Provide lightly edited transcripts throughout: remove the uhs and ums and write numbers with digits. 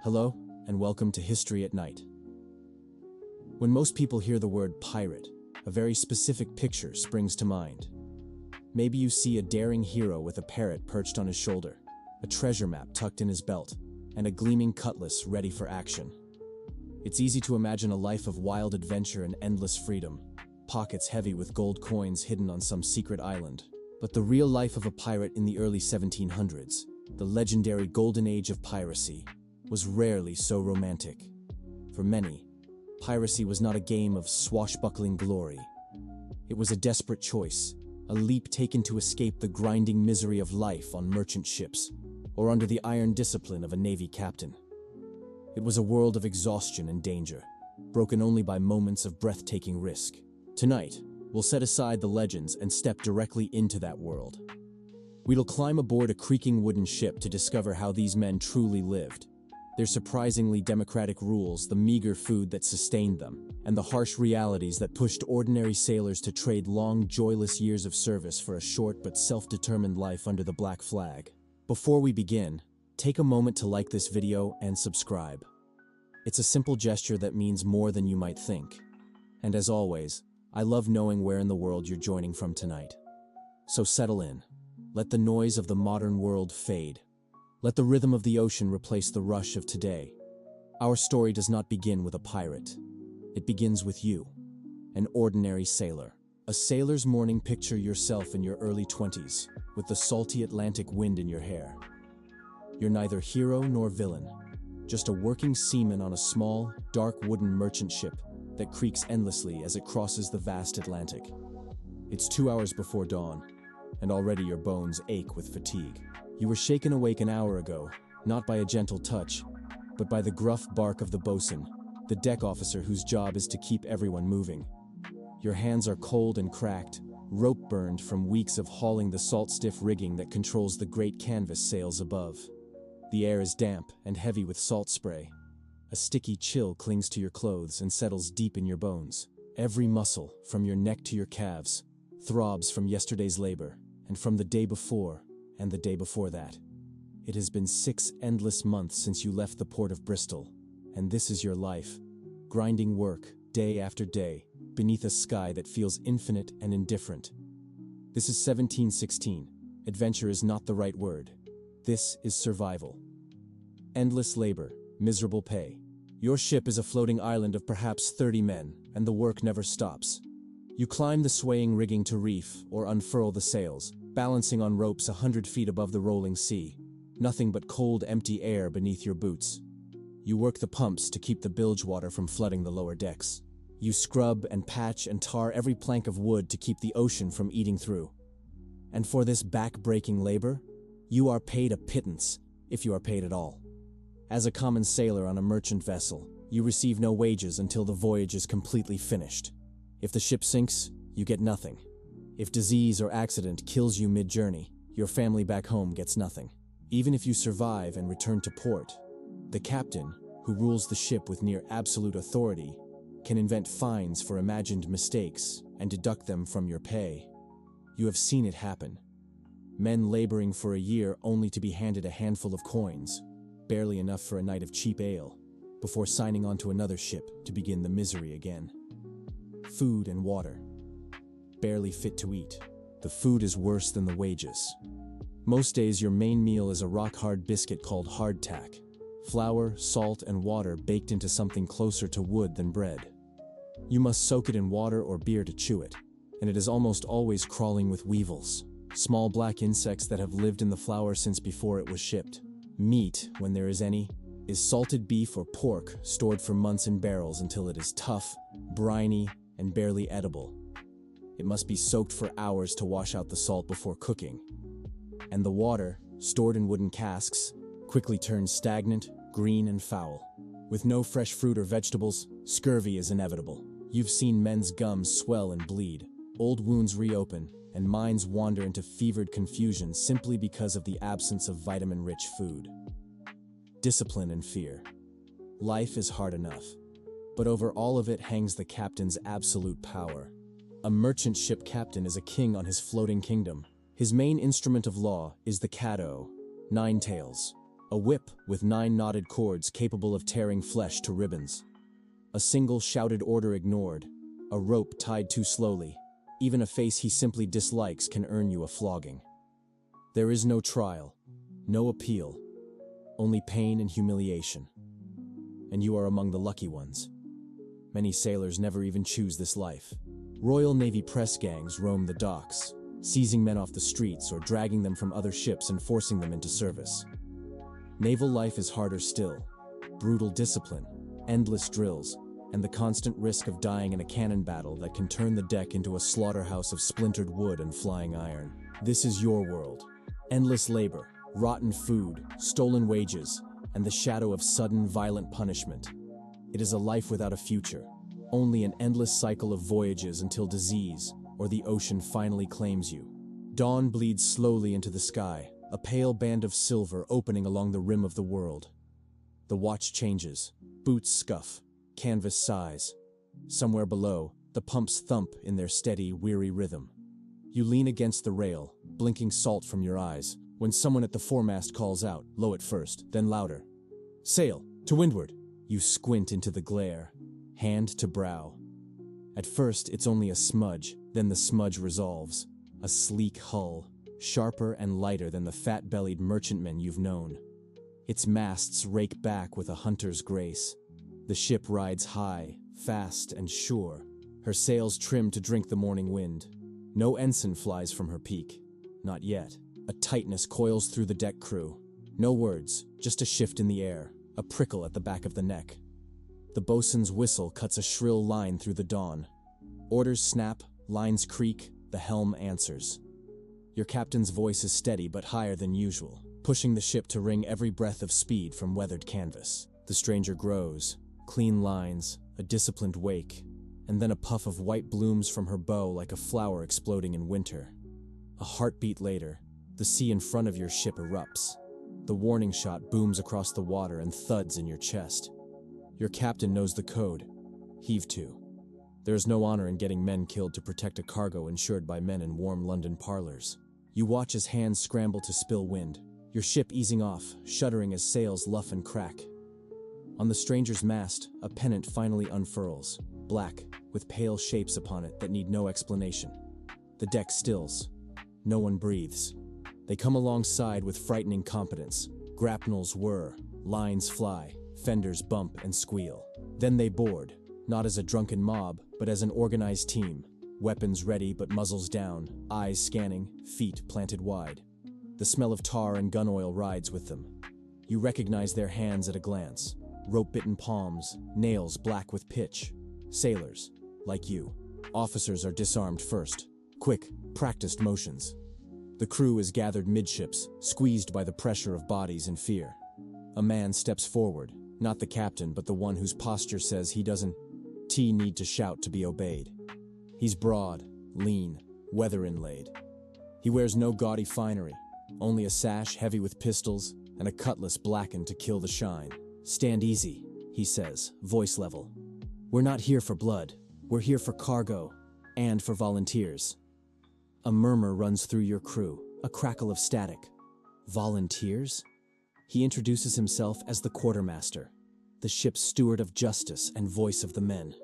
Hello, and welcome to History at Night. When most people hear the word pirate, a very specific picture springs to mind. Maybe you see a daring hero with a parrot perched on his shoulder, a treasure map tucked in his belt, and a gleaming cutlass ready for action. It's easy to imagine a life of wild adventure and endless freedom, pockets heavy with gold coins hidden on some secret island. But the real life of a pirate in the early 1700s, the legendary Golden Age of Piracy, was rarely so romantic. For many, piracy was not a game of swashbuckling glory. It was a desperate choice, a leap taken to escape the grinding misery of life on merchant ships, or under the iron discipline of a navy captain. It was a world of exhaustion and danger, broken only by moments of breathtaking risk. Tonight, we'll set aside the legends and step directly into that world. We'll climb aboard a creaking wooden ship to discover how these men truly lived. Their surprisingly democratic rules, the meager food that sustained them, and the harsh realities that pushed ordinary sailors to trade long, joyless years of service for a short but self-determined life under the black flag. Before we begin, take a moment to like this video and subscribe. It's a simple gesture that means more than you might think. And as always, I love knowing where in the world you're joining from tonight. So settle in. Let the noise of the modern world fade. Let the rhythm of the ocean replace the rush of today. Our story does not begin with a pirate. It begins with you, an ordinary sailor. A sailor's morning. Picture yourself in your early 20s, with the salty Atlantic wind in your hair. You're neither hero nor villain, just a working seaman on a small, dark wooden merchant ship that creaks endlessly as it crosses the vast Atlantic. It's 2 hours before dawn, and already your bones ache with fatigue. You were shaken awake an hour ago, not by a gentle touch, but by the gruff bark of the boatswain, the deck officer whose job is to keep everyone moving. Your hands are cold and cracked, rope burned from weeks of hauling the salt-stiff rigging that controls the great canvas sails above. The air is damp and heavy with salt spray. A sticky chill clings to your clothes and settles deep in your bones. Every muscle, from your neck to your calves, throbs from yesterday's labor, and from the day before, and the day before that. It has been 6 endless months since you left the port of Bristol, and this is your life. Grinding work, day after day, beneath a sky that feels infinite and indifferent. This is 1716. Adventure is not the right word. This is survival. Endless labor, miserable pay. Your ship is a floating island of perhaps 30 men, and the work never stops. You climb the swaying rigging to reef or unfurl the sails, balancing on ropes 100 feet above the rolling sea. Nothing but cold, empty air beneath your boots. You work the pumps to keep the bilge water from flooding the lower decks. You scrub and patch and tar every plank of wood to keep the ocean from eating through. And for this back-breaking labor, you are paid a pittance, if you are paid at all. As a common sailor on a merchant vessel, you receive no wages until the voyage is completely finished. If the ship sinks, you get nothing. If disease or accident kills you mid-journey, your family back home gets nothing. Even if you survive and return to port, the captain, who rules the ship with near absolute authority, can invent fines for imagined mistakes and deduct them from your pay. You have seen it happen. Men laboring for a year only to be handed a handful of coins, barely enough for a night of cheap ale, before signing on to another ship to begin the misery again. Food and water. Barely fit to eat. The food is worse than the wages. Most days your main meal is a rock-hard biscuit called hardtack. Flour, salt, and water baked into something closer to wood than bread. You must soak it in water or beer to chew it, and it is almost always crawling with weevils, small black insects that have lived in the flour since before it was shipped. Meat, when there is any, is salted beef or pork stored for months in barrels until it is tough, briny, and barely edible. It must be soaked for hours to wash out the salt before cooking. And the water, stored in wooden casks, quickly turns stagnant, green, and foul. With no fresh fruit or vegetables, scurvy is inevitable. You've seen men's gums swell and bleed, old wounds reopen, and minds wander into fevered confusion simply because of the absence of vitamin-rich food. Discipline and fear. Life is hard enough, but over all of it hangs the captain's absolute power. A merchant ship captain is a king on his floating kingdom. His main instrument of law is the caddo, 9 tails, A whip with 9 knotted cords capable of tearing flesh to ribbons. A single shouted order ignored. A rope tied too slowly. Even a face he simply dislikes can earn you a flogging. There is no trial, no appeal, only pain and humiliation. And you are among the lucky ones. Many sailors never even choose this life. Royal Navy press gangs roam the docks, seizing men off the streets or dragging them from other ships and forcing them into service. Naval life is harder still. Brutal discipline, endless drills, and the constant risk of dying in a cannon battle that can turn the deck into a slaughterhouse of splintered wood and flying iron. This is your world. Endless labor, rotten food, stolen wages, and the shadow of sudden, violent punishment. It is a life without a future, only an endless cycle of voyages until disease or the ocean finally claims you. Dawn bleeds slowly into the sky, a pale band of silver opening along the rim of the world. The watch changes, boots scuff, canvas sighs. Somewhere below, the pumps thump in their steady, weary rhythm. You lean against the rail, blinking salt from your eyes, when someone at the foremast calls out, low at first, then louder. "Sail, to windward!" You squint into the glare, hand to brow. At first, it's only a smudge, then the smudge resolves. A sleek hull, sharper and lighter than the fat-bellied merchantmen you've known. Its masts rake back with a hunter's grace. The ship rides high, fast and sure, her sails trimmed to drink the morning wind. No ensign flies from her peak. Not yet. A tightness coils through the deck crew. No words, just a shift in the air, a prickle at the back of the neck. The bosun's whistle cuts a shrill line through the dawn. Orders snap, lines creak, the helm answers. Your captain's voice is steady but higher than usual, pushing the ship to wring every breath of speed from weathered canvas. The stranger grows, clean lines, a disciplined wake, and then a puff of white blooms from her bow like a flower exploding in winter. A heartbeat later, the sea in front of your ship erupts. The warning shot booms across the water and thuds in your chest. Your captain knows the code. Heave to. There is no honor in getting men killed to protect a cargo insured by men in warm London parlors. You watch as hands scramble to spill wind, your ship easing off, shuddering as sails luff and crack. On the stranger's mast, a pennant finally unfurls, black, with pale shapes upon it that need no explanation. The deck stills. No one breathes. They come alongside with frightening competence. Grapnels whir, lines fly, fenders bump and squeal. Then they board, not as a drunken mob, but as an organized team. Weapons ready but muzzles down, eyes scanning, feet planted wide. The smell of tar and gun oil rides with them. You recognize their hands at a glance. Rope-bitten palms, nails black with pitch. Sailors, like you. Officers are disarmed first. Quick, practiced motions. The crew is gathered midships, squeezed by the pressure of bodies in fear. A man steps forward, not the captain but the one whose posture says he doesn't need to shout to be obeyed. He's broad, lean, weather inlaid. He wears no gaudy finery, only a sash heavy with pistols and a cutlass blackened to kill the shine. "Stand easy," he says, voice level. "We're not here for blood. We're here for cargo and for volunteers." A murmur runs through your crew, a crackle of static. Volunteers? He introduces himself as the quartermaster, the ship's steward of justice and voice of the men.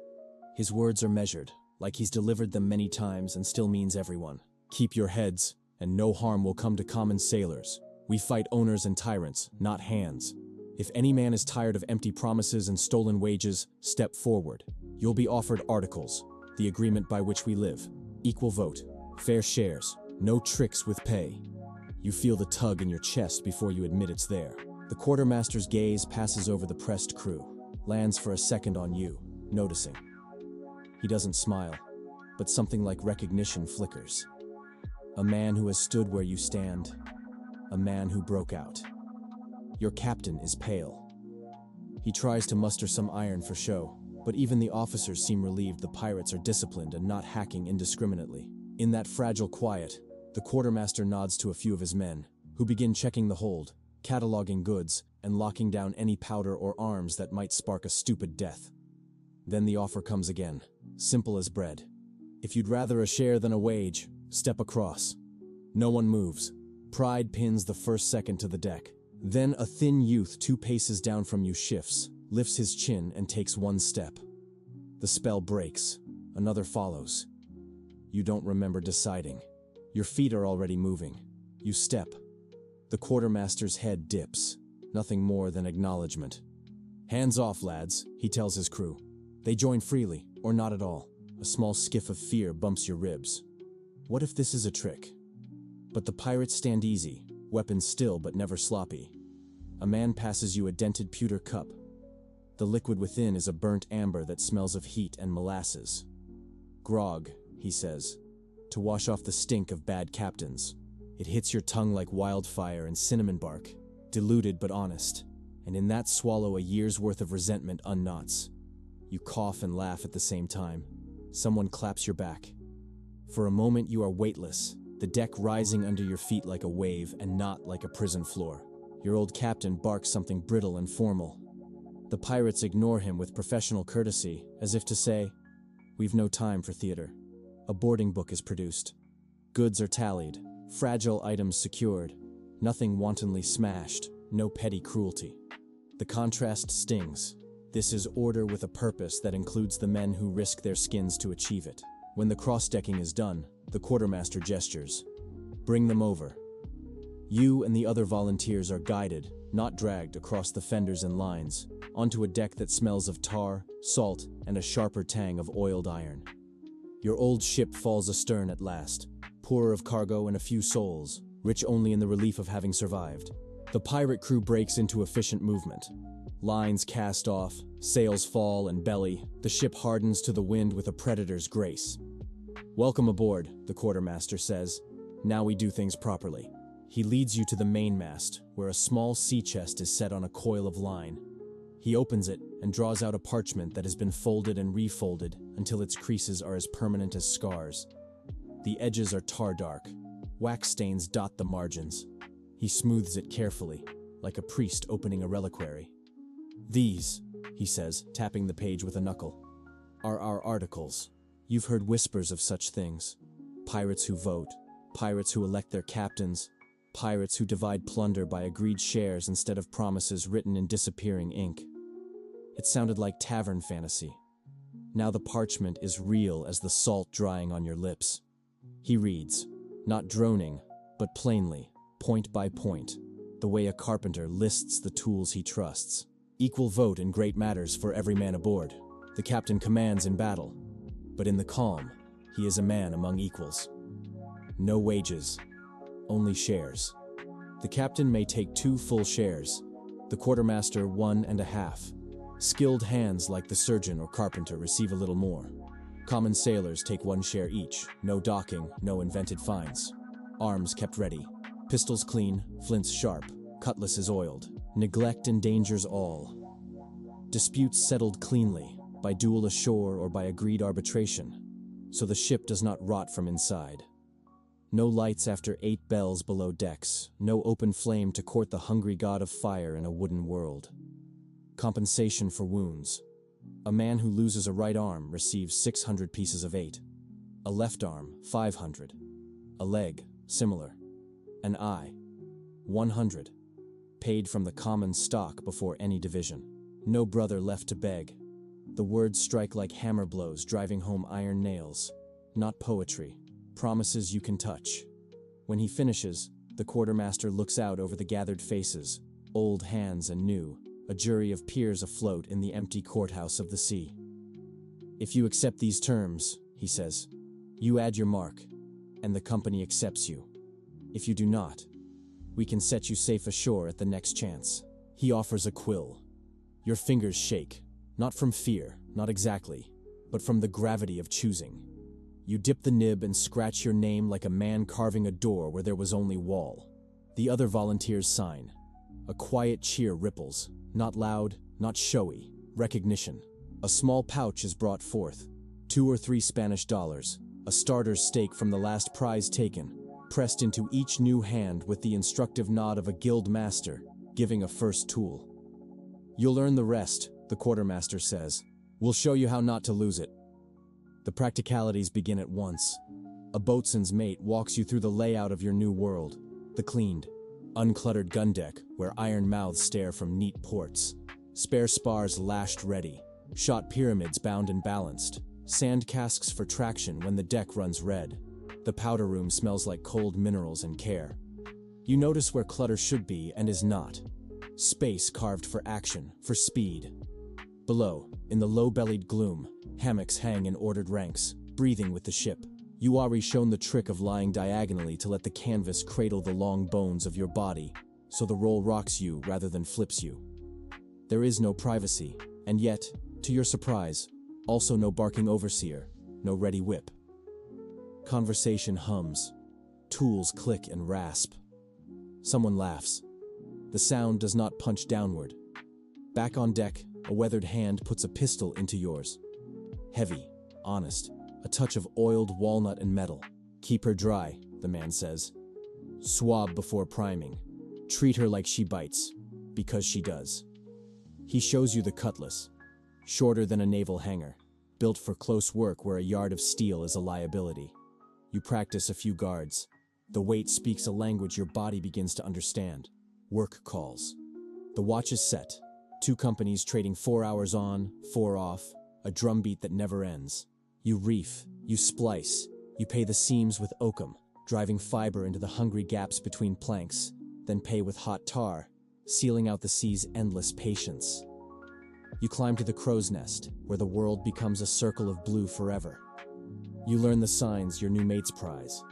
His words are measured, like he's delivered them many times and still means everyone. "Keep your heads, and no harm will come to common sailors. We fight owners and tyrants, not hands. If any man is tired of empty promises and stolen wages, step forward. You'll be offered articles, the agreement by which we live. Equal vote, fair shares, no tricks with pay." You feel the tug in your chest before you admit it's there. The quartermaster's gaze passes over the pressed crew, lands for a second on you, noticing. He doesn't smile, but something like recognition flickers. A man who has stood where you stand. A man who broke out. Your captain is pale. He tries to muster some iron for show, but even the officers seem relieved the pirates are disciplined and not hacking indiscriminately. In that fragile quiet, the quartermaster nods to a few of his men, who begin checking the hold, cataloging goods, and locking down any powder or arms that might spark a stupid death. Then the offer comes again, simple as bread. "If you'd rather a share than a wage, step across." No one moves. Pride pins the first second to the deck. Then a thin youth 2 paces down from you shifts, lifts his chin and takes 1 step. The spell breaks. Another follows. You don't remember deciding. Your feet are already moving. You step. The quartermaster's head dips. Nothing more than acknowledgement. Hands off, lads, he tells his crew. They join freely, or not at all. A small skiff of fear bumps your ribs. What if this is a trick? But the pirates stand easy, weapons still but never sloppy. A man passes you a dented pewter cup. The liquid within is a burnt amber that smells of heat and molasses. Grog, he says, to wash off the stink of bad captains. It hits your tongue like wildfire and cinnamon bark, diluted but honest, and in that swallow a year's worth of resentment unknots. You cough and laugh at the same time. Someone claps your back. For a moment you are weightless, the deck rising under your feet like a wave and not like a prison floor. Your old captain barks something brittle and formal. The pirates ignore him with professional courtesy, as if to say, "We've no time for theater." A boarding book is produced. Goods are tallied, fragile items secured, nothing wantonly smashed, no petty cruelty. The contrast stings. This is order with a purpose that includes the men who risk their skins to achieve it. When the cross-decking is done, the quartermaster gestures. Bring them over. You and the other volunteers are guided, not dragged across the fenders and lines, onto a deck that smells of tar, salt, and a sharper tang of oiled iron. Your old ship falls astern at last, poorer of cargo and a few souls, rich only in the relief of having survived. The pirate crew breaks into efficient movement. Lines cast off, sails fall and belly, the ship hardens to the wind with a predator's grace. "Welcome aboard," the quartermaster says. "Now we do things properly." He leads you to the mainmast, where a small sea chest is set on a coil of line. He opens it and draws out a parchment that has been folded and refolded until its creases are as permanent as scars. The edges are tar dark. Wax stains dot the margins. He smooths it carefully, like a priest opening a reliquary. "These," he says, tapping the page with a knuckle, "are our articles. You've heard whispers of such things. Pirates who vote, pirates who elect their captains, pirates who divide plunder by agreed shares instead of promises written in disappearing ink. It sounded like tavern fantasy. Now the parchment is real as the salt drying on your lips." He reads, not droning, but plainly, point by point, the way a carpenter lists the tools he trusts. Equal vote in great matters for every man aboard. The captain commands in battle, but in the calm, he is a man among equals. No wages, only shares. The captain may take 2 full shares, the quartermaster 1.5. Skilled hands like the surgeon or carpenter receive a little more. Common sailors take 1 share each, no docking, no invented fines. Arms kept ready, pistols clean, flints sharp, cutlasses oiled. Neglect endangers all. Disputes settled cleanly, by duel ashore or by agreed arbitration, so the ship does not rot from inside. No lights after 8 bells below decks, no open flame to court the hungry god of fire in a wooden world. Compensation for wounds. A man who loses a right arm receives 600 pieces of 8. A left arm, 500. A leg, similar. An eye, 100. Paid from the common stock before any division. No brother left to beg. The words strike like hammer blows driving home iron nails. Not poetry. Promises you can touch. When he finishes, the quartermaster looks out over the gathered faces, old hands and new, a jury of peers afloat in the empty courthouse of the sea. "If you accept these terms," he says, "you add your mark, and the company accepts you. If you do not, we can set you safe ashore at the next chance." He offers a quill. Your fingers shake, not from fear, not exactly, but from the gravity of choosing. You dip the nib and scratch your name like a man carving a door where there was only wall. The other volunteers sign. A quiet cheer ripples, not loud, not showy, recognition. A small pouch is brought forth, 2 or 3 Spanish dollars, a starter's stake from the last prize taken, pressed into each new hand with the instructive nod of a guild master, giving a first tool. "You'll earn the rest," the quartermaster says. "We'll show you how not to lose it." The practicalities begin at once. A boatswain's mate walks you through the layout of your new world. The cleaned, Uncluttered gun deck, where iron mouths stare from neat ports. Spare spars lashed ready. Shot pyramids bound and balanced. Sand casks for traction when the deck runs red. The powder room smells like cold minerals and care. You notice where clutter should be and is not. Space carved for action, for speed. Below, in the low-bellied gloom, hammocks hang in ordered ranks, breathing with the ship. You are shown the trick of lying diagonally to let the canvas cradle the long bones of your body, so the roll rocks you rather than flips you. There is no privacy, and yet, to your surprise, also no barking overseer, no ready whip. Conversation hums. Tools click and rasp. Someone laughs. The sound does not punch downward. Back on deck, a weathered hand puts a pistol into yours. Heavy, honest, a touch of oiled walnut and metal. Keep her dry, the man says. Swab before priming. Treat her like she bites, because she does. He shows you the cutlass, shorter than a naval hanger, built for close work where a yard of steel is a liability. You practice a few guards. The weight speaks a language your body begins to understand. Work calls. The watch is set. 2 companies trading 4 hours on, 4 off, a drumbeat that never ends. You reef, you splice, you pay the seams with oakum, driving fiber into the hungry gaps between planks, then pay with hot tar, sealing out the sea's endless patience. You climb to the crow's nest, where the world becomes a circle of blue forever. You learn the signs your new mates prize,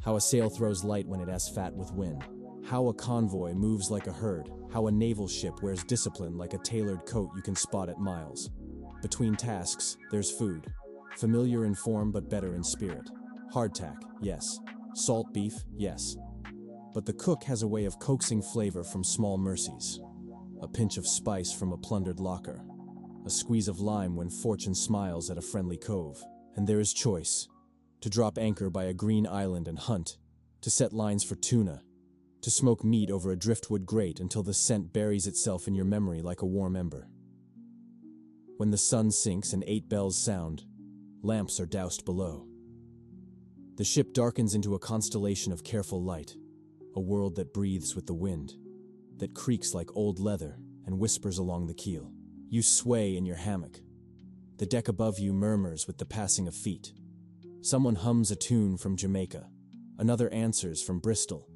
how a sail throws light when it has fat with wind, how a convoy moves like a herd, how a naval ship wears discipline like a tailored coat you can spot at miles. Between tasks, there's food. Familiar in form but better in spirit. Hardtack, yes. Salt beef, yes. But the cook has a way of coaxing flavor from small mercies. A pinch of spice from a plundered locker. A squeeze of lime when fortune smiles at a friendly cove. And there is choice. To drop anchor by a green island and hunt. To set lines for tuna. To smoke meat over a driftwood grate until the scent buries itself in your memory like a warm ember. When the sun sinks and 8 bells sound, lamps are doused below. The ship darkens into a constellation of careful light, a world that breathes with the wind, that creaks like old leather and whispers along the keel. You sway in your hammock. The deck above you murmurs with the passing of feet. Someone hums a tune from Jamaica, another answers from Bristol,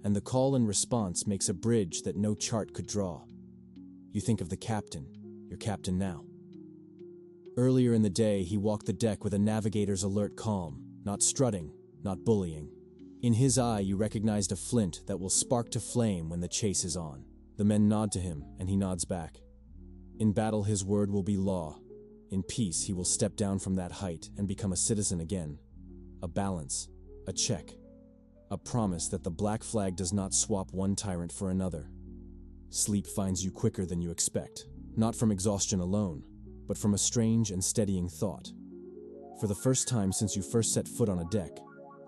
and the call and response makes a bridge that no chart could draw. You think of the captain, your captain now. Earlier in the day, he walked the deck with a navigator's alert calm, not strutting, not bullying. In his eye, you recognized a flint that will spark to flame when the chase is on. The men nod to him, and he nods back. In battle, his word will be law. In peace, he will step down from that height and become a citizen again. A balance, a check, a promise that the black flag does not swap one tyrant for another. Sleep finds you quicker than you expect, not from exhaustion alone, but from a strange and steadying thought. For the first time since you first set foot on a deck,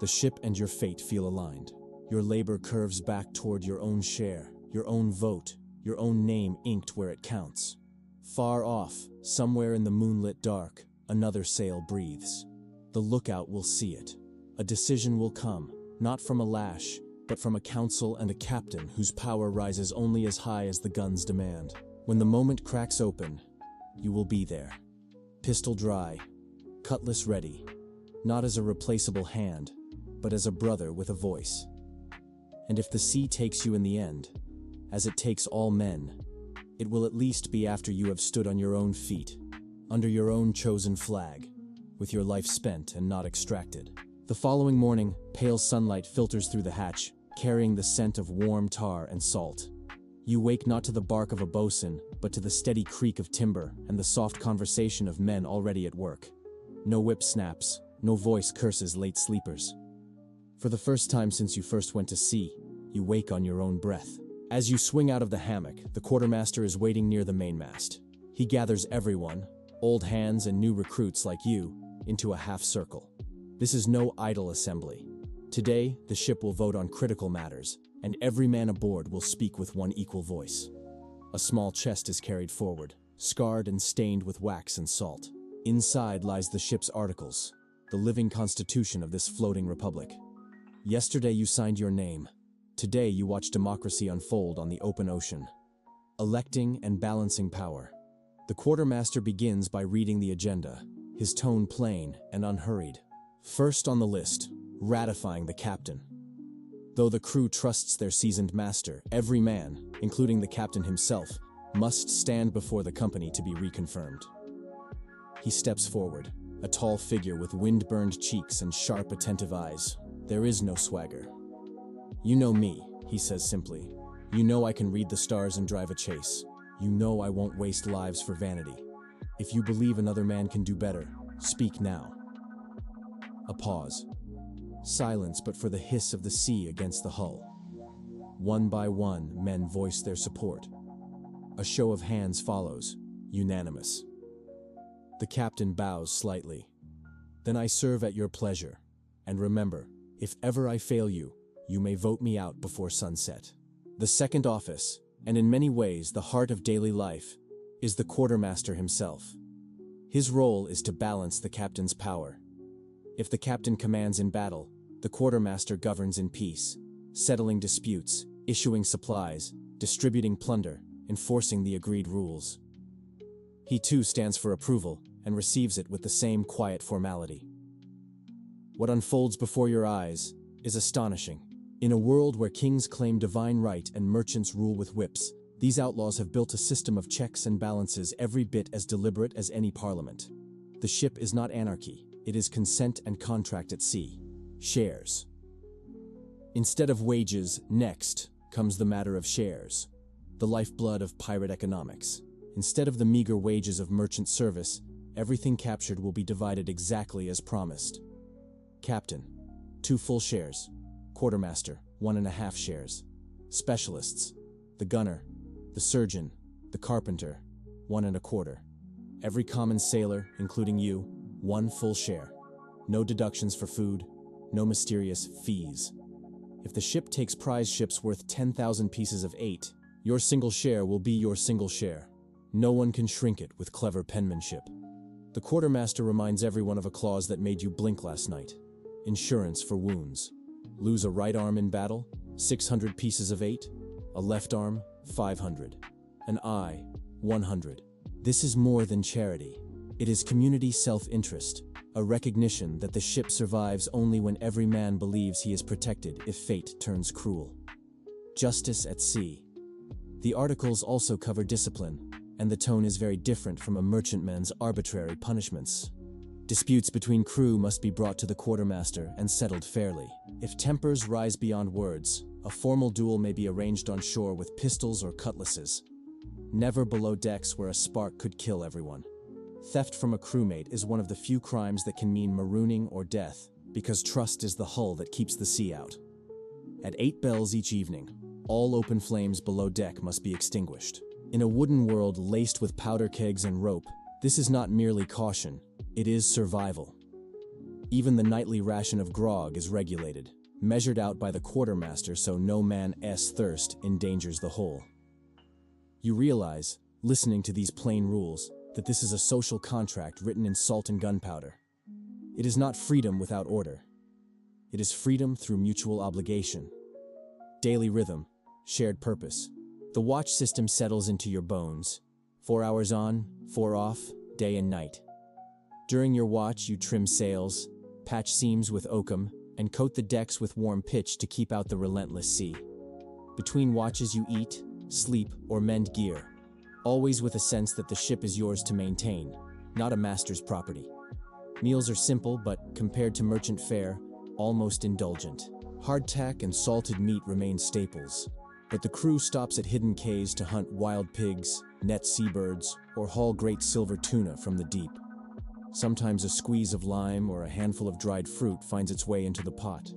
the ship and your fate feel aligned. Your labor curves back toward your own share, your own vote, your own name inked where it counts. Far off, somewhere in the moonlit dark, another sail breathes. The lookout will see it. A decision will come, not from a lash, but from a council and a captain whose power rises only as high as the guns demand. When the moment cracks open, you will be there. Pistol dry, cutlass ready, not as a replaceable hand, but as a brother with a voice. And if the sea takes you in the end, as it takes all men, it will at least be after you have stood on your own feet, under your own chosen flag, with your life spent and not extracted. The following morning, pale sunlight filters through the hatch, carrying the scent of warm tar and salt. You wake not to the bark of a bosun, but to the steady creak of timber and the soft conversation of men already at work. No whip snaps, no voice curses late sleepers. For the first time since you first went to sea, you wake on your own breath. As you swing out of the hammock, the quartermaster is waiting near the mainmast. He gathers everyone, old hands and new recruits like you, into a half circle. This is no idle assembly. Today, the ship will vote on critical matters, and every man aboard will speak with one equal voice. A small chest is carried forward, scarred and stained with wax and salt. Inside lies the ship's articles, the living constitution of this floating republic. Yesterday you signed your name. Today you watch democracy unfold on the open ocean, electing and balancing power. The quartermaster begins by reading the agenda, his tone plain and unhurried. First on the list, ratifying the captain. Though the crew trusts their seasoned master, every man, including the captain himself, must stand before the company to be reconfirmed. He steps forward, a tall figure with wind-burned cheeks and sharp, attentive eyes. There is no swagger. "You know me," he says simply. "You know I can read the stars and drive a chase. You know I won't waste lives for vanity. If you believe another man can do better, speak now." A pause. Silence but for the hiss of the sea against the hull. One by one, men voice their support. A show of hands follows, unanimous. The captain bows slightly. "Then I serve at your pleasure. And remember, if ever I fail you, you may vote me out before sunset." The second office, and in many ways the heart of daily life, is the quartermaster himself. His role is to balance the captain's power. If the captain commands in battle, the quartermaster governs in peace, settling disputes, issuing supplies, distributing plunder, enforcing the agreed rules. He too stands for approval and receives it with the same quiet formality. What unfolds before your eyes is astonishing. In a world where kings claim divine right and merchants rule with whips, these outlaws have built a system of checks and balances every bit as deliberate as any parliament. The ship is not anarchy, it is consent and contract at sea. Shares. Instead of wages, next comes the matter of shares, the lifeblood of pirate economics. Instead of the meager wages of merchant service, everything captured will be divided exactly as promised. Captain, 2 full shares. Quartermaster, 1.5 shares. Specialists, the gunner, the surgeon, the carpenter, 1.25. Every common sailor, including you, 1 full share. No deductions for food, no mysterious fees. If the ship takes prize ships worth 10,000 pieces of 8, your single share will be your single share. No one can shrink it with clever penmanship. The quartermaster reminds everyone of a clause that made you blink last night. Insurance for wounds. Lose a right arm in battle, 600 pieces of 8. A left arm, 500. An eye, 100. This is more than charity. It is community self-interest, a recognition that the ship survives only when every man believes he is protected if fate turns cruel. Justice at sea. The articles also cover discipline, and the tone is very different from a merchantman's arbitrary punishments. Disputes between crew must be brought to the quartermaster and settled fairly. If tempers rise beyond words, a formal duel may be arranged on shore with pistols or cutlasses. Never below decks where a spark could kill everyone. Theft from a crewmate is one of the few crimes that can mean marooning or death, because trust is the hull that keeps the sea out. At 8 bells each evening, all open flames below deck must be extinguished. In a wooden world laced with powder kegs and rope, this is not merely caution, it is survival. Even the nightly ration of grog is regulated, measured out by the quartermaster so no man's thirst endangers the whole. You realize, listening to these plain rules, that this is a social contract written in salt and gunpowder. It is not freedom without order. It is freedom through mutual obligation. Daily rhythm, shared purpose. The watch system settles into your bones. 4 hours on, 4 off, day and night. During your watch, you trim sails, patch seams with oakum, and coat the decks with warm pitch to keep out the relentless sea. Between watches, you eat, sleep, or mend gear, always with a sense that the ship is yours to maintain, not a master's property. Meals are simple, but, compared to merchant fare, almost indulgent. Hardtack and salted meat remain staples, but the crew stops at hidden cays to hunt wild pigs, net seabirds, or haul great silver tuna from the deep. Sometimes a squeeze of lime or a handful of dried fruit finds its way into the pot.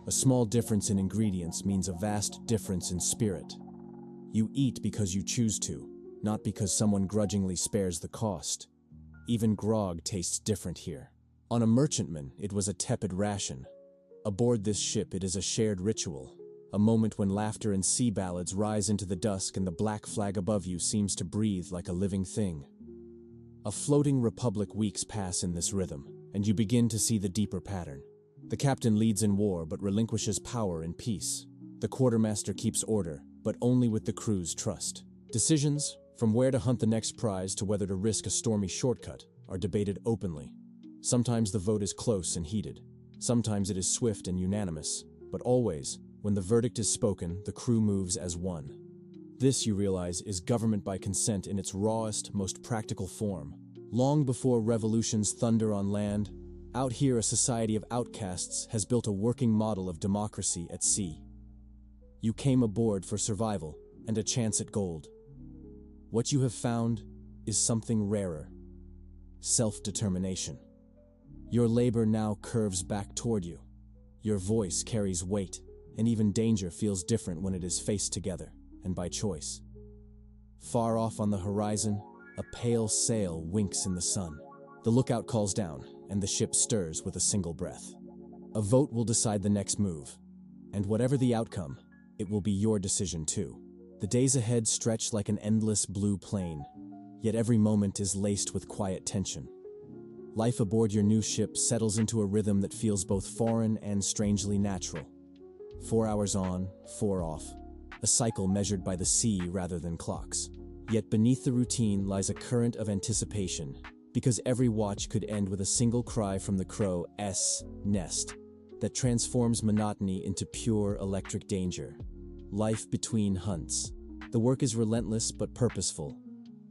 A small difference in ingredients means a vast difference in spirit. You eat because you choose to, not because someone grudgingly spares the cost. Even grog tastes different here. On a merchantman, it was a tepid ration. Aboard this ship, it is a shared ritual, a moment when laughter and sea ballads rise into the dusk and the black flag above you seems to breathe like a living thing. A floating republic weeks pass in this rhythm, and you begin to see the deeper pattern. The captain leads in war but relinquishes power in peace. The The quartermaster keeps order, but only with the crew's trust. Decisions, from where to hunt the next prize to whether to risk a stormy shortcut, are debated openly. Sometimes the vote is close and heated. Sometimes it is swift and unanimous. But always, when the verdict is spoken, the crew moves as one. This, you realize, is government by consent in its rawest, most practical form. Long before revolutions thunder on land, out here a society of outcasts has built a working model of democracy at sea. You came aboard for survival and a chance at gold. What you have found is something rarer: self-determination. Your labor now curves back toward you. Your voice carries weight, and even danger feels different when it is faced together, and by choice. Far off on the horizon, a pale sail winks in the sun. The lookout calls down, and the ship stirs with a single breath. A vote will decide the next move, and whatever the outcome, it will be your decision too. The days ahead stretch like an endless blue plain, yet every moment is laced with quiet tension. Life aboard your new ship settles into a rhythm that feels both foreign and strangely natural. 4 hours on, 4 off, a cycle measured by the sea rather than clocks. Yet beneath the routine lies a current of anticipation, because every watch could end with a single cry from the crow's nest that transforms monotony into pure electric danger. Life between hunts. The work is relentless but purposeful.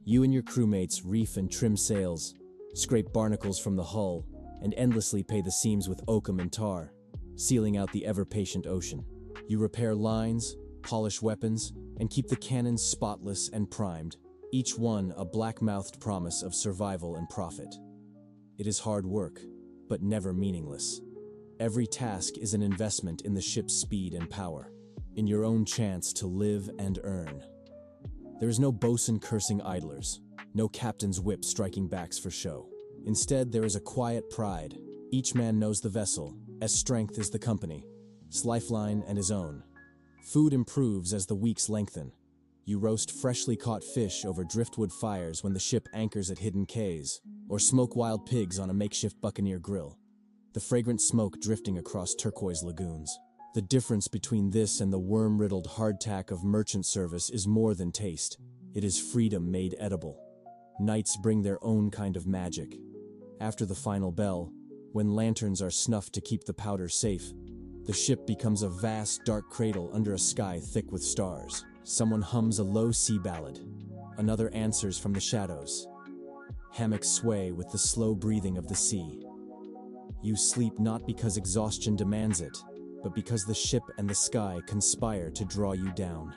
You and your crewmates reef and trim sails, scrape barnacles from the hull, and endlessly pay the seams with oakum and tar, sealing out the ever-patient ocean. You repair lines, polish weapons, and keep the cannons spotless and primed, each one a black-mouthed promise of survival and profit. It is hard work, but never meaningless. Every task is an investment in the ship's speed and power, in your own chance to live and earn. There is no bosun cursing idlers, no captain's whip striking backs for show. Instead, there is a quiet pride. Each man knows the vessel, as strength is the company, its lifeline and his own. Food improves as the weeks lengthen. You roast freshly caught fish over driftwood fires when the ship anchors at hidden cays, or smoke wild pigs on a makeshift buccaneer grill, the fragrant smoke drifting across turquoise lagoons. The difference between this and the worm-riddled hardtack of merchant service is more than taste. It is freedom made edible. Nights bring their own kind of magic. After the final bell, when lanterns are snuffed to keep the powder safe, the ship becomes a vast, dark cradle under a sky thick with stars. Someone hums a low sea ballad. Another answers from the shadows. Hammocks sway with the slow breathing of the sea. You sleep not because exhaustion demands it, but because the ship and the sky conspire to draw you down.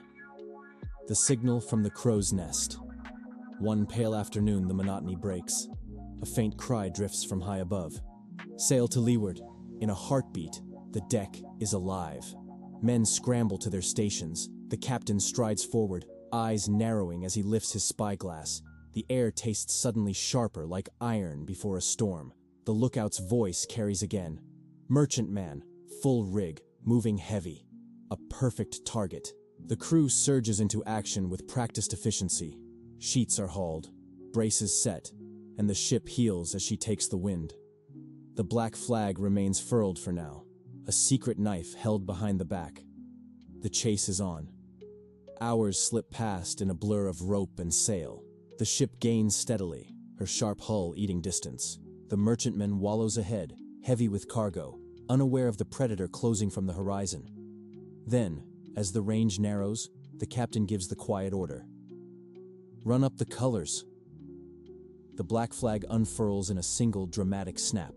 The signal from the crow's nest. One pale afternoon, the monotony breaks. A faint cry drifts from high above. Sail to leeward. In a heartbeat, the deck is alive. Men scramble to their stations. The captain strides forward, eyes narrowing as he lifts his spyglass. The air tastes suddenly sharper, like iron before a storm. The lookout's voice carries again. Merchantman, full rig, moving heavy. A perfect target. The crew surges into action with practiced efficiency. Sheets are hauled, braces set, and the ship heels as she takes the wind. The black flag remains furled for now, a secret knife held behind the back. The chase is on. Hours slip past in a blur of rope and sail. The ship gains steadily, her sharp hull eating distance. The merchantman wallows ahead, heavy with cargo, unaware of the predator closing from the horizon. Then, as the range narrows, the captain gives the quiet order. Run up the colors. The black flag unfurls in a single dramatic snap,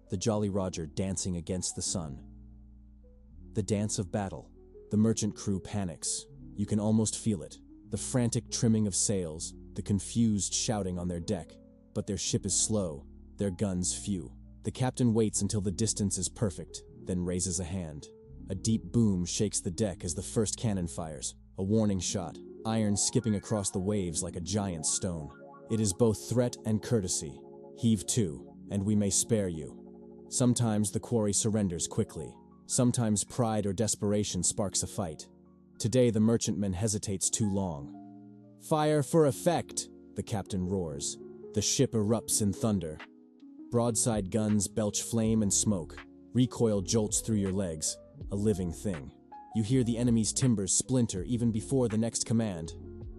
the Jolly Roger dancing against the sun. The dance of battle. The merchant crew panics. You can almost feel it. The frantic trimming of sails, the confused shouting on their deck. But their ship is slow, their guns few. The captain waits until the distance is perfect, then raises a hand. A deep boom shakes the deck as the first cannon fires. A warning shot, iron skipping across the waves like a giant stone. It is both threat and courtesy. Heave to, and we may spare you. Sometimes the quarry surrenders quickly. Sometimes pride or desperation sparks a fight. Today the merchantman hesitates too long. Fire for effect, the captain roars. The ship erupts in thunder. Broadside guns belch flame and smoke. Recoil jolts through your legs, a living thing. You hear the enemy's timbers splinter even before the next command.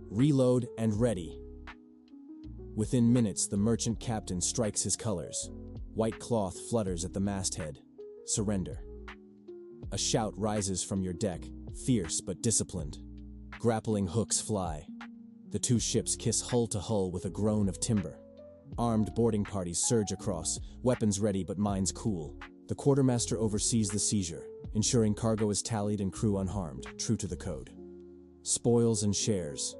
Reload and ready. Within minutes, the merchant captain strikes his colors. White cloth flutters at the masthead. Surrender. A shout rises from your deck, fierce but disciplined. Grappling hooks fly. The two ships kiss hull to hull with a groan of timber. Armed boarding parties surge across, weapons ready but minds cool. The quartermaster oversees the seizure, ensuring cargo is tallied and crew unharmed, true to the code. Spoils and shares.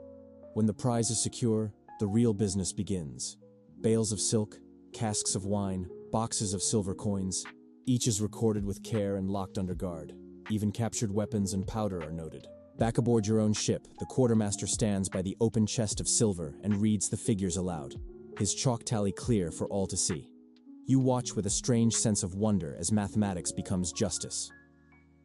When the prize is secure, the real business begins. Bales of silk, casks of wine, boxes of silver coins. Each is recorded with care and locked under guard. Even captured weapons and powder are noted. Back aboard your own ship, the quartermaster stands by the open chest of silver and reads the figures aloud, his chalk tally clear for all to see. You watch with a strange sense of wonder as mathematics becomes justice.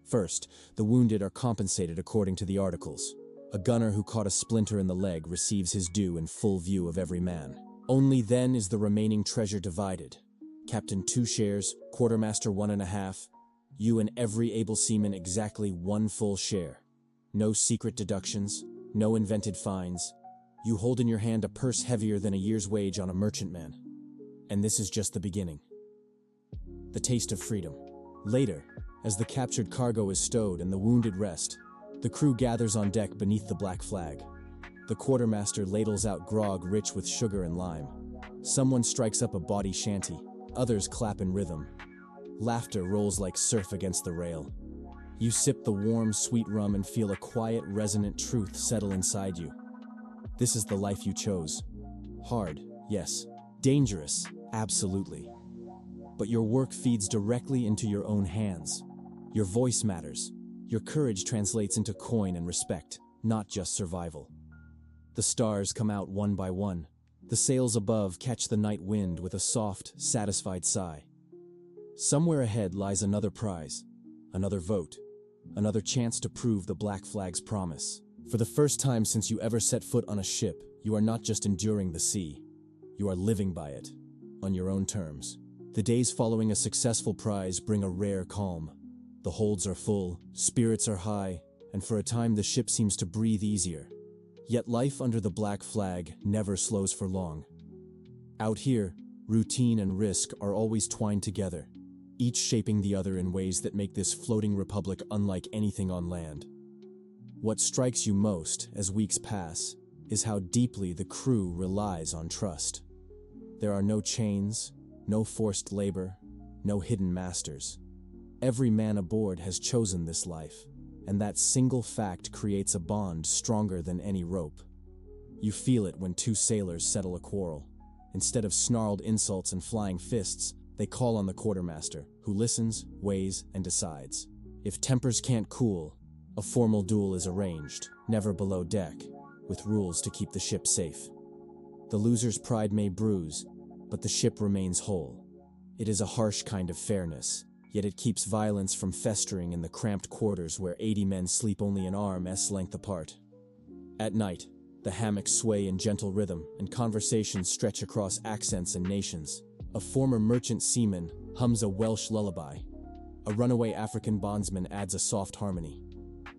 First, the wounded are compensated according to the articles. A gunner who caught a splinter in the leg receives his due in full view of every man. Only then is the remaining treasure divided. Captain 2 shares, quartermaster 1.5, you and every able seaman exactly 1 full share. No secret deductions, no invented fines. You hold in your hand a purse heavier than a year's wage on a merchantman. And this is just the beginning. The taste of freedom. Later, as the captured cargo is stowed and the wounded rest, the crew gathers on deck beneath the black flag. The quartermaster ladles out grog rich with sugar and lime. Someone strikes up a bawdy shanty, others clap in rhythm. Laughter rolls like surf against the rail. You sip the warm, sweet rum and feel a quiet, resonant truth settle inside you. This is the life you chose. Hard, yes. Dangerous, absolutely. But your work feeds directly into your own hands. Your voice matters. Your courage translates into coin and respect, not just survival. The stars come out one by one. The sails above catch the night wind with a soft, satisfied sigh. Somewhere ahead lies another prize, another vote, another chance to prove the black flag's promise. For the first time since you ever set foot on a ship, you are not just enduring the sea. You are living by it, on your own terms. The days following a successful prize bring a rare calm. The holds are full, spirits are high, and for a time the ship seems to breathe easier. Yet life under the black flag never slows for long. Out here, routine and risk are always twined together, each shaping the other in ways that make this floating republic unlike anything on land. What strikes you most as weeks pass is how deeply the crew relies on trust. There are no chains, no forced labor, no hidden masters. Every man aboard has chosen this life, and that single fact creates a bond stronger than any rope. You feel it when 2 sailors settle a quarrel. Instead of snarled insults and flying fists, they call on the quartermaster, who listens, weighs, and decides. If tempers can't cool, a formal duel is arranged, never below deck, with rules to keep the ship safe. The loser's pride may bruise, but the ship remains whole. It is a harsh kind of fairness, yet it keeps violence from festering in the cramped quarters where 80 men sleep only an arm's length apart. At night, the hammocks sway in gentle rhythm, and conversations stretch across accents and nations. A former merchant seaman hums a Welsh lullaby. A runaway African bondsman adds a soft harmony.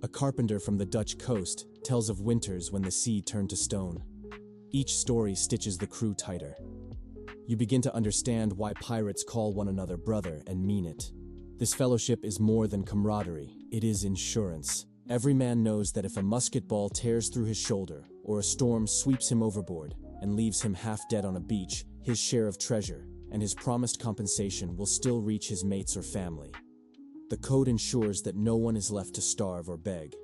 A carpenter from the Dutch coast tells of winters when the sea turned to stone. Each story stitches the crew tighter. You begin to understand why pirates call one another brother and mean it. This fellowship is more than camaraderie, it is insurance. Every man knows that if a musket ball tears through his shoulder, or a storm sweeps him overboard and leaves him half dead on a beach, his share of treasure and his promised compensation will still reach his mates or family. The code ensures that no one is left to starve or beg.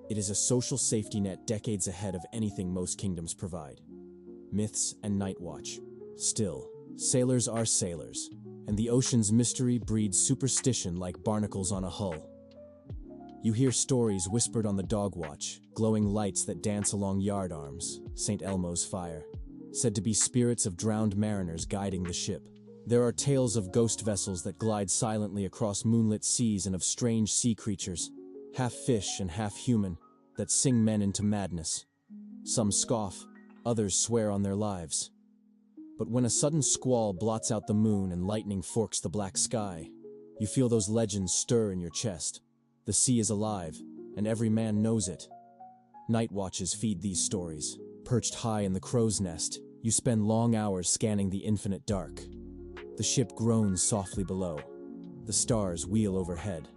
It is a social safety net decades ahead of anything most kingdoms provide. Myths and night watch. Still, sailors are sailors, and the ocean's mystery breeds superstition like barnacles on a hull. You hear stories whispered on the dog watch, glowing lights that dance along yardarms, St. Elmo's fire, said to be spirits of drowned mariners guiding the ship. There are tales of ghost vessels that glide silently across moonlit seas and of strange sea creatures, half fish and half human, that sing men into madness. Some scoff, others swear on their lives. But when a sudden squall blots out the moon and lightning forks the black sky, you feel those legends stir in your chest. The sea is alive, and every man knows it. Night watches feed these stories. Perched high in the crow's nest, you spend long hours scanning the infinite dark. The ship groans softly below. The stars wheel overhead.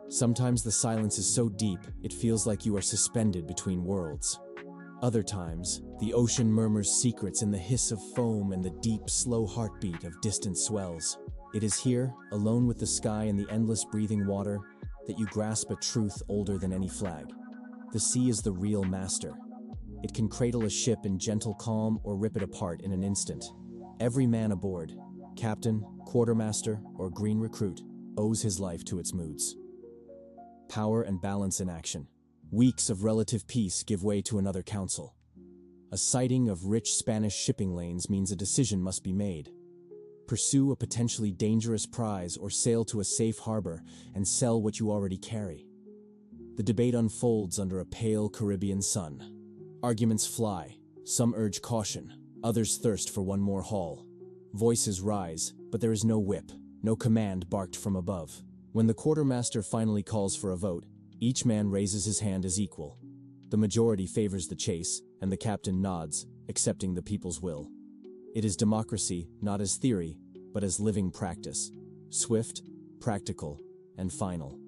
Sometimes the silence is so deep, it feels like you are suspended between worlds. Other times, the ocean murmurs secrets in the hiss of foam and the deep, slow heartbeat of distant swells. It is here, alone with the sky and the endless breathing water, that you grasp a truth older than any flag. The sea is the real master. It can cradle a ship in gentle calm or rip it apart in an instant. Every man aboard, captain, quartermaster, or green recruit, owes his life to its moods. Power and balance in action. Weeks of relative peace give way to another council. A sighting of rich Spanish shipping lanes means a decision must be made. Pursue a potentially dangerous prize or sail to a safe harbor and sell what you already carry. The debate unfolds under a pale Caribbean sun. Arguments fly. Some urge caution. Others thirst for one more haul. Voices rise, but there is no whip, no command barked from above. When the quartermaster finally calls for a vote, each man raises his hand as equal. The majority favors the chase, and the captain nods, accepting the people's will. It is democracy, not as theory, but as living practice. Swift, practical, and final.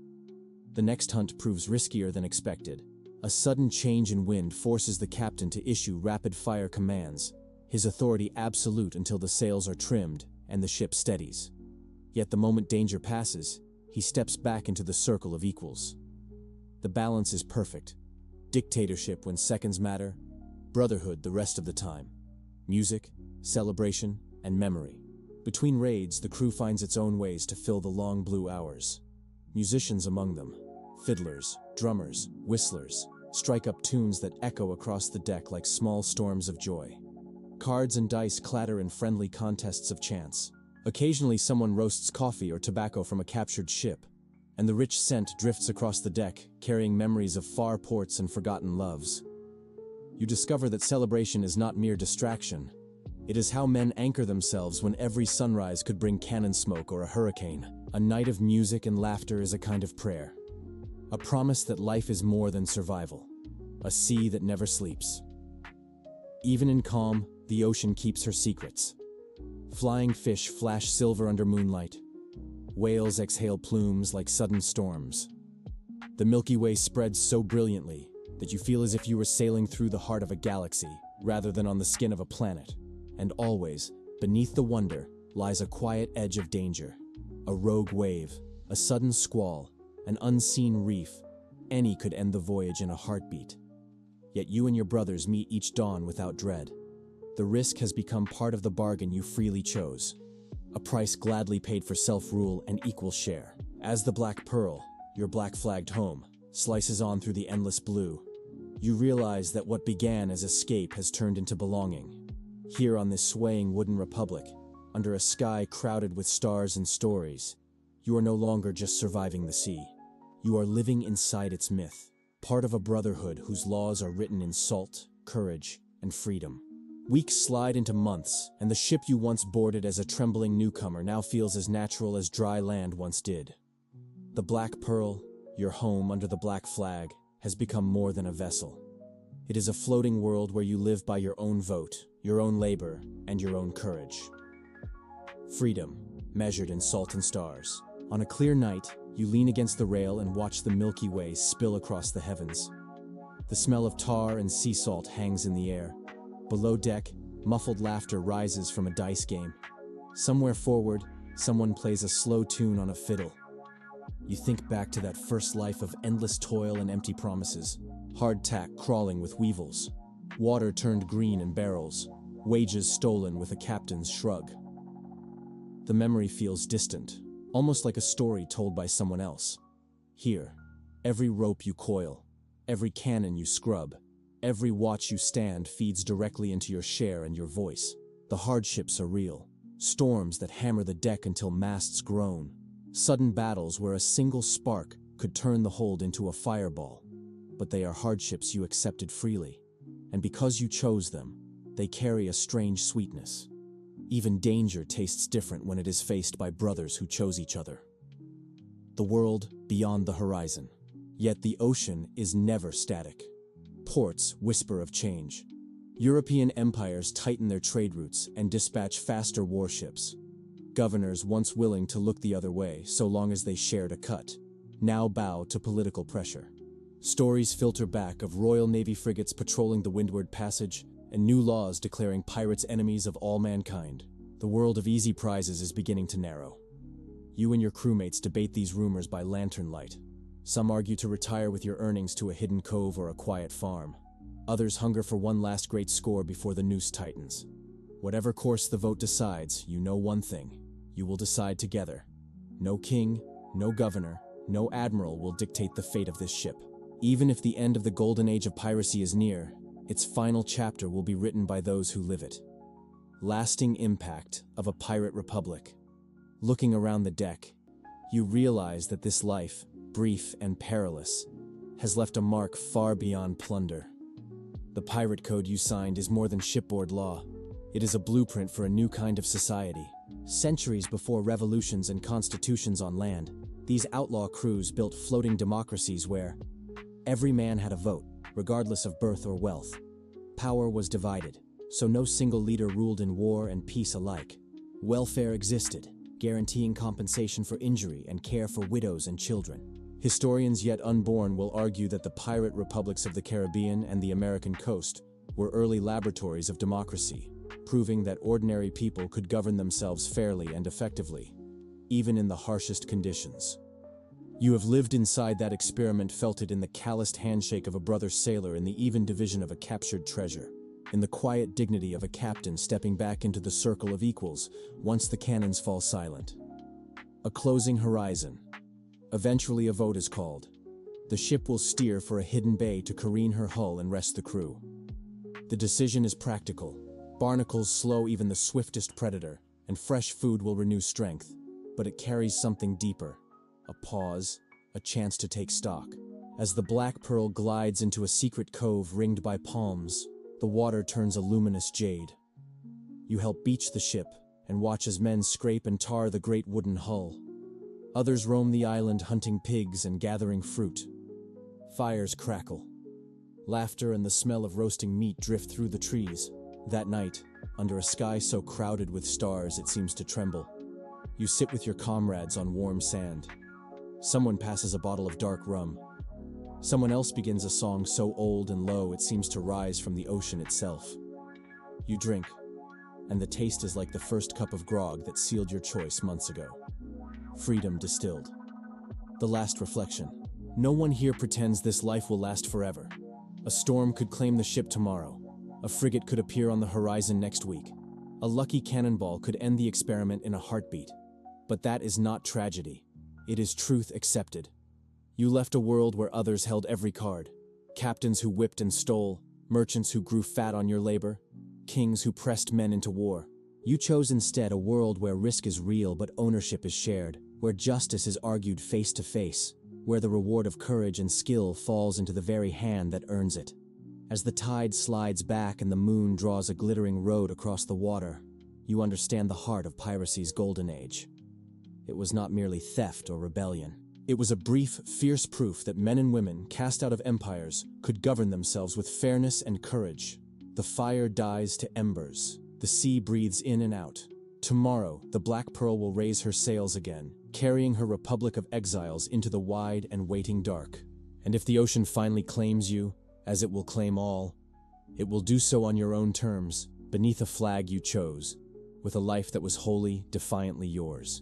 The next hunt proves riskier than expected. A sudden change in wind forces the captain to issue rapid-fire commands, his authority absolute until the sails are trimmed and the ship steadies. Yet the moment danger passes, he steps back into the circle of equals. The balance is perfect. Dictatorship when seconds matter, brotherhood the rest of the time. Music, celebration, and memory. Between raids, the crew finds its own ways to fill the long blue hours. Musicians among them. Fiddlers, drummers, whistlers, strike up tunes that echo across the deck like small storms of joy. Cards and dice clatter in friendly contests of chance. Occasionally someone roasts coffee or tobacco from a captured ship, and the rich scent drifts across the deck, carrying memories of far ports and forgotten loves. You discover that celebration is not mere distraction. It is how men anchor themselves when every sunrise could bring cannon smoke or a hurricane. A night of music and laughter is a kind of prayer. A promise that life is more than survival. A sea that never sleeps. Even in calm, the ocean keeps her secrets. Flying fish flash silver under moonlight. Whales exhale plumes like sudden storms. The Milky Way spreads so brilliantly that you feel as if you were sailing through the heart of a galaxy rather than on the skin of a planet. And always, beneath the wonder, lies a quiet edge of danger. A rogue wave, a sudden squall, an unseen reef. Any could end the voyage in a heartbeat. Yet you and your brothers meet each dawn without dread. The risk has become part of the bargain you freely chose. A price gladly paid for self-rule and equal share. As the Black Pearl, your black-flagged home, slices on through the endless blue, you realize that what began as escape has turned into belonging. Here on this swaying wooden republic, under a sky crowded with stars and stories, you are no longer just surviving the sea. You are living inside its myth, part of a brotherhood whose laws are written in salt, courage, and freedom. Weeks slide into months, and the ship you once boarded as a trembling newcomer now feels as natural as dry land once did. The Black Pearl, your home under the black flag, has become more than a vessel. It is a floating world where you live by your own vote, your own labor, and your own courage. Freedom, measured in salt and stars. On a clear night, you lean against the rail and watch the Milky Way spill across the heavens. The smell of tar and sea salt hangs in the air. Below deck, muffled laughter rises from a dice game. Somewhere forward, someone plays a slow tune on a fiddle. You think back to that first life of endless toil and empty promises. Hardtack crawling with weevils. Water turned green in barrels. Wages stolen with a captain's shrug. The memory feels distant, almost like a story told by someone else. Here, every rope you coil, every cannon you scrub, every watch you stand feeds directly into your share and your voice. The hardships are real. Storms that hammer the deck until masts groan. Sudden battles where a single spark could turn the hold into a fireball. But they are hardships you accepted freely. And because you chose them, they carry a strange sweetness. Even danger tastes different when it is faced by brothers who chose each other. The world beyond the horizon. Yet the ocean is never static. Ports whisper of change. European empires tighten their trade routes and dispatch faster warships. Governors once willing to look the other way so long as they shared a cut, now bow to political pressure. Stories filter back of Royal Navy frigates patrolling the Windward Passage and new laws declaring pirates enemies of all mankind. The world of easy prizes is beginning to narrow. You and your crewmates debate these rumors by lantern light. Some argue to retire with your earnings to a hidden cove or a quiet farm. Others hunger for one last great score before the noose tightens. Whatever course the vote decides, you know one thing. You will decide together. No king, no governor, no admiral will dictate the fate of this ship. Even if the end of the Golden Age of Piracy is near, its final chapter will be written by those who live it. Lasting impact of a pirate republic. Looking around the deck, you realize that this life, brief and perilous, has left a mark far beyond plunder. The pirate code you signed is more than shipboard law. It is a blueprint for a new kind of society. Centuries before revolutions and constitutions on land, these outlaw crews built floating democracies where every man had a vote, regardless of birth or wealth. Power was divided, so no single leader ruled in war and peace alike. Welfare existed, guaranteeing compensation for injury and care for widows and children. Historians yet unborn will argue that the pirate republics of the Caribbean and the American coast were early laboratories of democracy, proving that ordinary people could govern themselves fairly and effectively, even in the harshest conditions. You have lived inside that experiment, felt it in the calloused handshake of a brother sailor, in the even division of a captured treasure, in the quiet dignity of a captain stepping back into the circle of equals once the cannons fall silent. A closing horizon. Eventually a vote is called. The ship will steer for a hidden bay to careen her hull and rest the crew. The decision is practical. Barnacles slow even the swiftest predator, and fresh food will renew strength. But it carries something deeper. A pause, a chance to take stock. As the Black Pearl glides into a secret cove ringed by palms, the water turns a luminous jade. You help beach the ship and watch as men scrape and tar the great wooden hull. Others roam the island hunting pigs and gathering fruit. Fires crackle. Laughter and the smell of roasting meat drift through the trees. That night, under a sky so crowded with stars it seems to tremble, you sit with your comrades on warm sand. Someone passes a bottle of dark rum. Someone else begins a song so old and low it seems to rise from the ocean itself. You drink, and the taste is like the first cup of grog that sealed your choice months ago. Freedom distilled. The last reflection. No one here pretends this life will last forever. A storm could claim the ship tomorrow. A frigate could appear on the horizon next week. A lucky cannonball could end the experiment in a heartbeat. But that is not tragedy. It is truth accepted. You left a world where others held every card. Captains who whipped and stole, merchants who grew fat on your labor, kings who pressed men into war. You chose instead a world where risk is real but ownership is shared, where justice is argued face to face, where the reward of courage and skill falls into the very hand that earns it. As the tide slides back and the moon draws a glittering road across the water, you understand the heart of piracy's golden age. It was not merely theft or rebellion. It was a brief, fierce proof that men and women, cast out of empires, could govern themselves with fairness and courage. The fire dies to embers. The sea breathes in and out. Tomorrow, the Black Pearl will raise her sails again, carrying her republic of exiles into the wide and waiting dark. And if the ocean finally claims you, as it will claim all, it will do so on your own terms, beneath a flag you chose, with a life that was wholly, defiantly yours.